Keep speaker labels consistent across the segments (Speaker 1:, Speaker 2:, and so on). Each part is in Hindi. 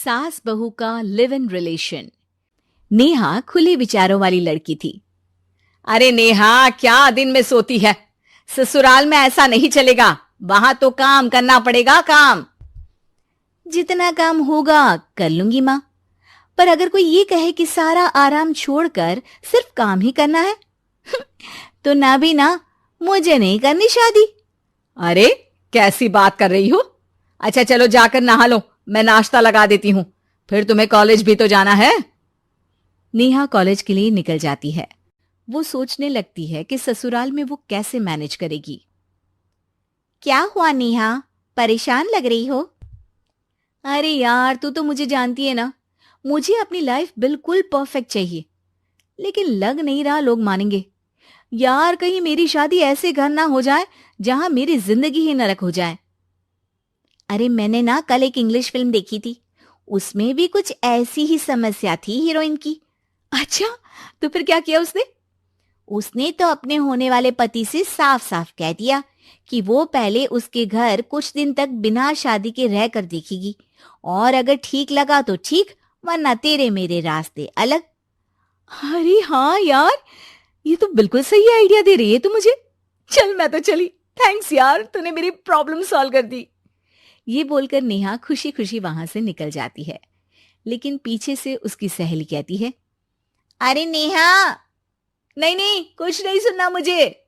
Speaker 1: सास बहू का लिव इन रिलेशन। नेहा खुले विचारों वाली लड़की थी।
Speaker 2: अरे नेहा, क्या दिन में सोती है? ससुराल में ऐसा नहीं चलेगा, वहां तो काम करना पड़ेगा। काम
Speaker 1: जितना काम होगा कर लूंगी माँ, पर अगर कोई ये कहे कि सारा आराम छोड़कर सिर्फ काम ही करना है तो ना भी ना, मुझे नहीं करनी शादी।
Speaker 2: अरे कैसी बात कर रही हो? अच्छा चलो जाकर नहा लो, मैं नाश्ता लगा देती हूँ, फिर तुम्हें कॉलेज भी तो जाना है।
Speaker 1: नेहा कॉलेज के लिए निकल जाती है। वो सोचने लगती है कि ससुराल में वो कैसे मैनेज करेगी। क्या हुआ नेहा, परेशान लग रही हो? अरे यार, तू तो मुझे जानती है ना, मुझे अपनी लाइफ बिल्कुल परफेक्ट चाहिए, लेकिन लग नहीं रहा लोग मानेंगे। यार कहीं मेरी शादी ऐसे घर ना हो जाए जहां मेरी जिंदगी ही नरक हो जाए। अरे मैंने ना कल एक इंग्लिश फिल्म देखी थी, उसमें भी कुछ ऐसी ही समस्या थी हीरोइन की। अच्छा, तो फिर क्या किया उसने? उसने तो अपने होने वाले पति से साफ साफ कह दिया कि वो पहले उसके घर कुछ दिन तक बिना शादी के रह कर देखेगी, और अगर ठीक लगा तो ठीक, वरना तेरे मेरे रास्ते अलग। अरे हाँ यार, ये तो बिल्कुल सही आइडिया दे रही है तू मुझे। चल मैं तो चली, थैंक्स यार, तूने मेरी प्रॉब्लम सॉल्व कर दी। ये बोलकर नेहा खुशी खुशी वहां से निकल जाती है, लेकिन पीछे से उसकी सहेली कहती है, अरे नेहा, नहीं नहीं, कुछ नहीं सुनना मुझे।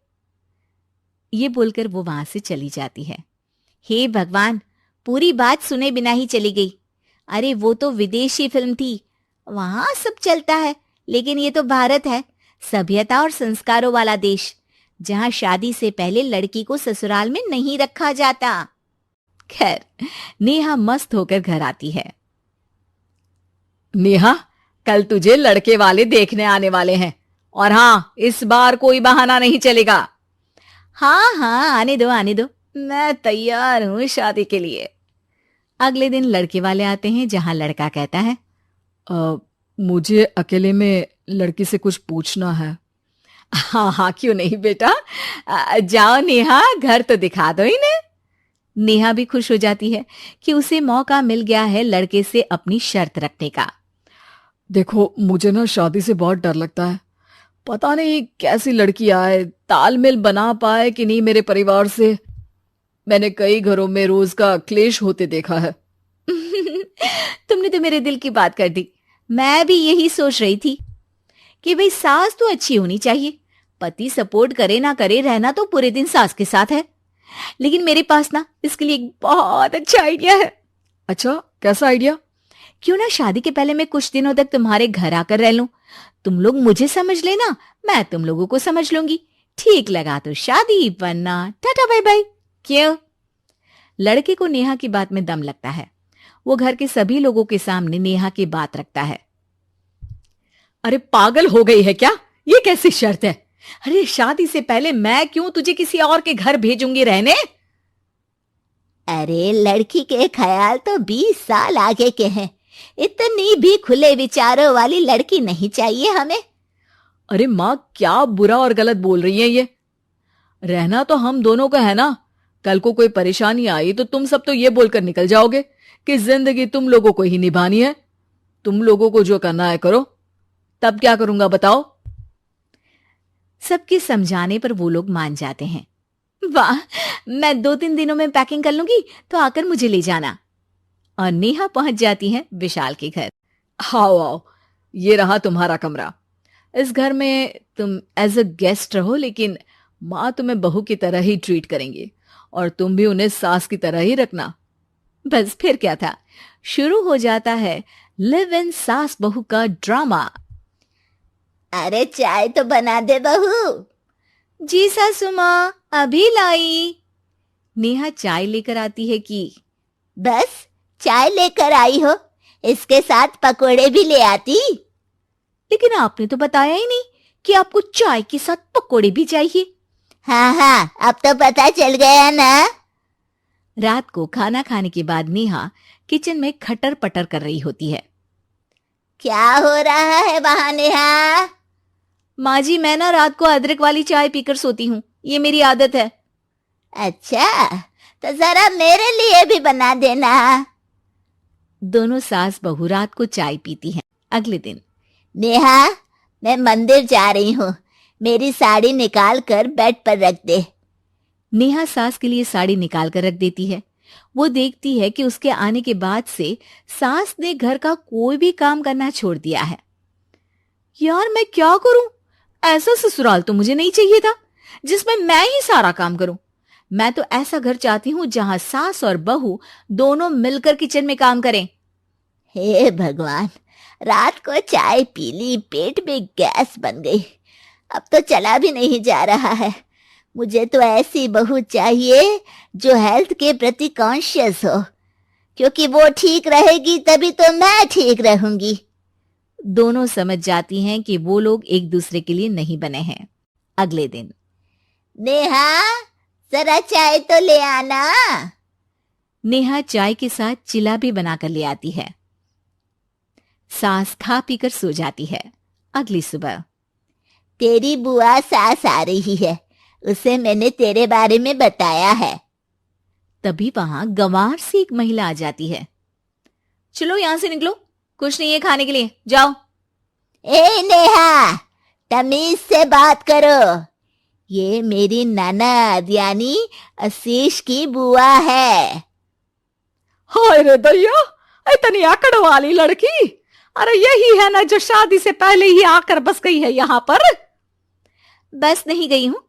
Speaker 1: ये बोलकर वो वहां से चली जाती है। हे भगवान, पूरी बात सुने बिना ही चली गई। अरे वो तो विदेशी फिल्म थी, वहां सब चलता है, लेकिन ये तो भारत है, सभ्यता और संस्कारों वाला देश, जहां शादी से पहले लड़की को ससुराल में नहीं रखा जाता। खैर, नेहा मस्त होकर घर आती है।
Speaker 2: नेहा, कल तुझे लड़के वाले देखने आने वाले हैं, और हाँ, इस बार कोई बहाना नहीं चलेगा।
Speaker 1: हाँ हाँ, आने दो आने दो, मैं तैयार हूं शादी के लिए। अगले दिन लड़के वाले आते हैं, जहां लड़का कहता है,
Speaker 2: मुझे अकेले में लड़की से कुछ पूछना है। हाँ हाँ, क्यों नहीं बेटा, जाओ नेहा, घर तो दिखा दो इन्हें।
Speaker 1: नेहा भी खुश हो जाती है कि उसे मौका मिल गया है लड़के से अपनी शर्त रखने का।
Speaker 2: देखो, मुझे ना शादी से बहुत डर लगता है, पता नहीं कैसी लड़की आए, तालमेल बना पाए कि नहीं मेरे परिवार से। मैंने कई घरों में रोज का क्लेश होते देखा है।
Speaker 1: तुमने तो मेरे दिल की बात कर दी। मैं भी यही सोच रही थी कि भाई सास तो अच्छी होनी चाहिए, पति सपोर्ट करे ना करे, रहना तो पूरे दिन सास के साथ है। लेकिन मेरे पास ना इसके लिए एक बहुत अच्छा आइडिया है।
Speaker 2: अच्छा, कैसा आइडिया?
Speaker 1: क्यों ना शादी के पहले मैं कुछ दिनों तक तुम्हारे घर आकर रह लूं, तुम लोग मुझे समझ लेना, मैं तुम लोगों को समझ लूंगी। ठीक लगा तो शादी, वरना टाटा बाय बाय। क्यों? लड़के को नेहा की बात में दम लगता है। वो घर के सभी लोगों के सामने नेहा की बात रखता है।
Speaker 2: अरे पागल हो गई है क्या? ये कैसी शर्त है? अरे शादी से पहले मैं क्यों तुझे किसी और के घर भेजूंगी रहने?
Speaker 1: अरे लड़की के ख्याल तो 20 साल आगे के हैं, इतनी भी खुले विचारों वाली लड़की नहीं चाहिए हमें।
Speaker 2: अरे माँ, क्या बुरा और गलत बोल रही है ये? रहना तो हम दोनों का है ना, कल को कोई परेशानी आई तो तुम सब तो ये बोलकर निकल जाओगे कि जिंदगी तुम लोगों को ही निभानी है, तुम लोगों को जो करना है करो। तब क्या करूंगा बताओ?
Speaker 1: सबके समझाने पर वो लोग मान जाते हैं। वाह, मैं 2-3 दिनों में पैकिंग कर लूंगी, तो आकर मुझे ले जाना। और नेहा पहुंच जाती है विशाल के घर।
Speaker 2: आओ आओ, ये रहा तुम्हारा कमरा। इस घर में तुम एज अ गेस्ट रहो, लेकिन माँ तुम्हें बहू की तरह ही ट्रीट करेंगी, और तुम भी उन्हें सास की तरह ही रखना।
Speaker 1: बस फिर क्या था, शुरू हो जाता है लिव इन सास बहू का ड्रामा। अरे चाय तो बना दे बहू। जी सासू माँ, अभी लाई। नेहा चाय लेकर आती है कि बस चाय लेकर आई हो, इसके साथ पकोड़े भी ले आती। लेकिन आपने तो बताया ही नहीं कि आपको चाय के साथ पकोड़े भी चाहिए। हाँ हाँ, अब तो पता चल गया ना। रात को खाना खाने के बाद नेहा किचन में खटर पटर कर रही होती है। क्या हो रहा है वहां नेहा? माँ जी, मैं ना रात को अदरक वाली चाय पीकर सोती हूँ, ये मेरी आदत है। अच्छा, तो जरा मेरे लिए भी बना देना। दोनों सास बहू रात को चाय पीती हैं। अगले दिन,
Speaker 3: नेहा, मैं मंदिर जा रही हूँ, मेरी साड़ी निकाल कर बेड पर रख दे।
Speaker 1: नेहा सास के लिए साड़ी निकाल कर रख देती है। वो देखती है कि उसके आने के बाद से सास ने घर का कोई भी काम करना छोड़ दिया है। यार मैं क्या करूं? ऐसा ससुराल तो मुझे नहीं चाहिए था जिसमें मैं ही सारा काम करूं। मैं तो ऐसा घर चाहती हूं जहां सास और बहू दोनों मिलकर किचन में काम करें।
Speaker 3: हे भगवान, रात को चाय पी ली, पेट में गैस बन गई, अब तो चला भी नहीं जा रहा है। मुझे तो ऐसी बहू चाहिए जो हेल्थ के प्रति कॉन्शियस हो, क्योंकि वो ठीक रहेगी तभी तो मैं ठीक रहूंगी।
Speaker 1: दोनों समझ जाती हैं कि वो लोग एक दूसरे के लिए नहीं बने हैं। अगले दिन,
Speaker 3: नेहा, जरा चाय तो ले आना।
Speaker 1: नेहा चाय के साथ चिला भी बनाकर ले आती है। सास खा पीकर सो जाती है। अगली सुबह,
Speaker 3: तेरी बुआ सास आ रही है, उसे मैंने तेरे बारे में बताया है।
Speaker 1: तभी वहां गंवार से एक महिला आ जाती है। चलो यहां से निकलो, कुछ नहीं है खाने के लिए, जाओ।
Speaker 3: ए नेहा, तमीज से बात करो, ये मेरी ननद यानी आशीष की बुआ है।
Speaker 2: हाय रे दैया, इतनी आकड़ वाली लड़की! अरे यही है ना जो शादी से पहले ही आकर बस गई है यहाँ पर।
Speaker 1: बस नहीं गई हूं,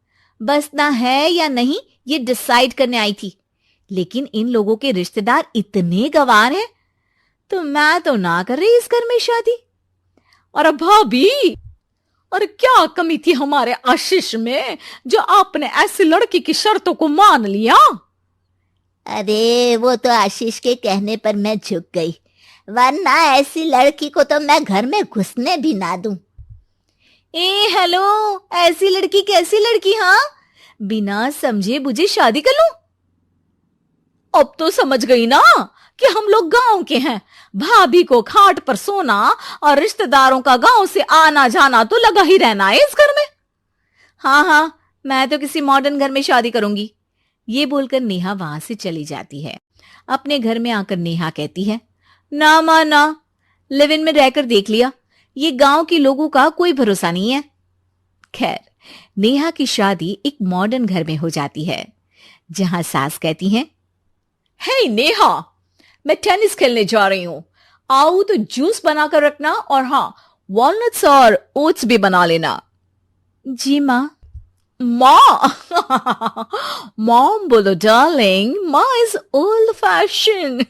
Speaker 1: बसना है या नहीं ये डिसाइड करने आई थी, लेकिन इन लोगों के रिश्तेदार इतने गंवार हैं तो मैं तो ना कर रही इस घर में शादी।
Speaker 2: अरे भाभी, और क्या कमी थी हमारे आशीष में जो आपने ऐसी लड़की की शर्तों को मान लिया?
Speaker 3: अरे वो तो आशीष के कहने पर मैं झुक गई, वरना ऐसी लड़की को तो मैं घर में घुसने भी ना दूं।
Speaker 1: ए हेलो, ऐसी लड़की कैसी लड़की? हाँ, बिना समझे बुझे शादी कर लूं?
Speaker 2: अब तो समझ गई ना कि हम लोग गांव के हैं। भाभी को खाट पर सोना और रिश्तेदारों का गांव से आना जाना तो लगा ही रहना है इस घर में।
Speaker 1: हाँ हाँ, मैं तो किसी मॉडर्न घर में शादी करूंगी। ये बोलकर नेहा वहां से चली जाती है। अपने घर में आकर नेहा कहती है, ना मां ना, लिव इन में रहकर देख लिया, ये गांव के लोगों का कोई भरोसा नहीं है। खैर, नेहा की शादी एक मॉडर्न घर में हो जाती है, जहां सास कहती हैं,
Speaker 2: हे नेहा, मैं टेनिस खेलने जा रही हूं, आओ तो जूस बनाकर रखना, और हाँ, वॉलनट्स और ओट्स भी बना लेना।
Speaker 1: जी मां।
Speaker 2: माँ मॉम बोलो डार्लिंग, माँ इज ओल्ड फैशन।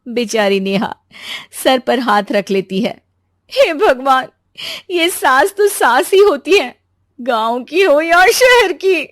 Speaker 1: बेचारी नेहा सर पर हाथ रख लेती है।
Speaker 2: हे भगवान, ये सास तो सास ही होती है, गांव की हो या शहर की।